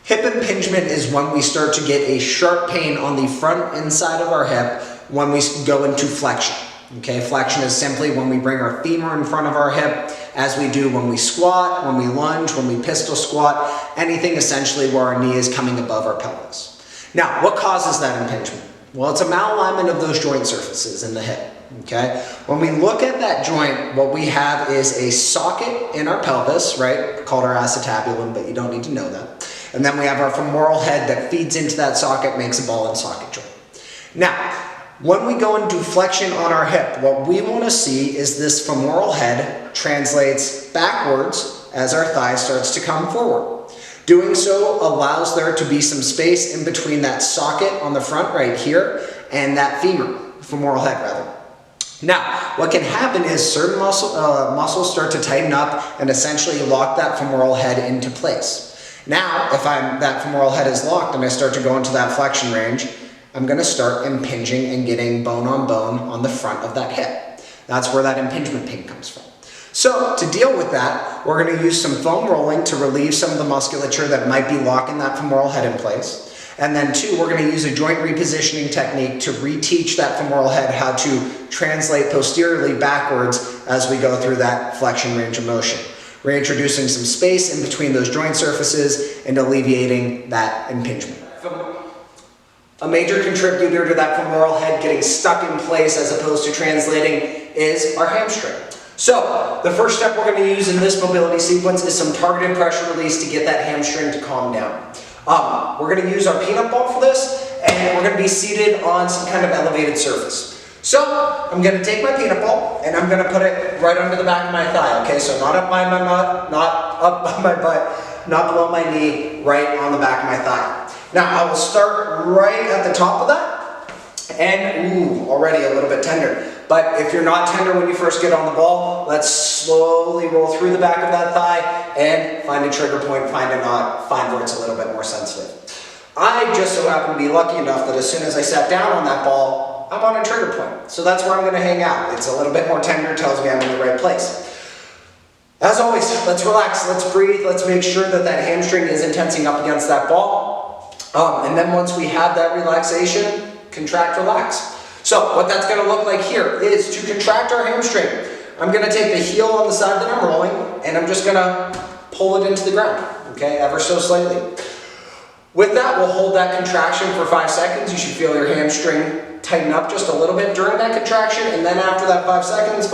Hip impingement is when we start to get a sharp pain on the front inside of our hip when we go into flexion. Okay, flexion is simply when we bring our femur in front of our hip, as we do when we squat, when we lunge, when we pistol squat, anything essentially where our knee is coming above our pelvis. Now, what causes that impingement? Well, it's a malalignment of those joint surfaces in the hip. Okay, when we look at that joint, what we have is a socket in our pelvis, right, called our acetabulum, but you don't need to know that. And then we have our femoral head that feeds into that socket, makes a ball and socket joint. Now, when we go into flexion on our hip, what we want to see is this femoral head translates backwards as our thigh starts to come forward. Doing so allows there to be some space in between that socket on the front right here and that femoral head rather. Now, what can happen is certain muscles start to tighten up and essentially lock that femoral head into place. Now, if that femoral head is locked and I start to go into that flexion range, I'm going to start impinging and getting bone on the front of that hip. That's where that impingement pain comes from. So, to deal with that, we're going to use some foam rolling to relieve some of the musculature that might be locking that femoral head in place. And then two, we're going to use a joint repositioning technique to reteach that femoral head how to translate posteriorly backwards as we go through that flexion range of motion. We're introducing some space in between those joint surfaces and alleviating that impingement. A major contributor to that femoral head getting stuck in place as opposed to translating is our hamstring. So, the first step we're going to use in this mobility sequence is some targeted pressure release to get that hamstring to calm down. We're going to use our peanut ball for this, and we're going to be seated on some kind of elevated surface. So, I'm going to take my peanut ball, and I'm going to put it right under the back of my thigh, okay? So not up by my butt, not up by my butt, not below my knee, right on the back of my thigh. Now, I will start right at the top of that, and already a little bit tender. But if you're not tender when you first get on the ball, let's slowly roll through the back of that thigh and find a trigger point, find a knot, find where it's a little bit more sensitive. I just so happen to be lucky enough that as soon as I sat down on that ball, I'm on a trigger point. So that's where I'm going to hang out. It's a little bit more tender, tells me I'm in the right place. As always, let's relax, let's breathe, let's make sure that that hamstring isn't tensing up against that ball. And then once we have that relaxation, contract, relax. So what that's going to look like here is to contract our hamstring. I'm going to take the heel on the side that I'm rolling, and I'm just going to pull it into the ground, okay, ever so slightly. With that, we'll hold that contraction for 5 seconds. You should feel your hamstring tighten up just a little bit during that contraction, and then after that 5 seconds,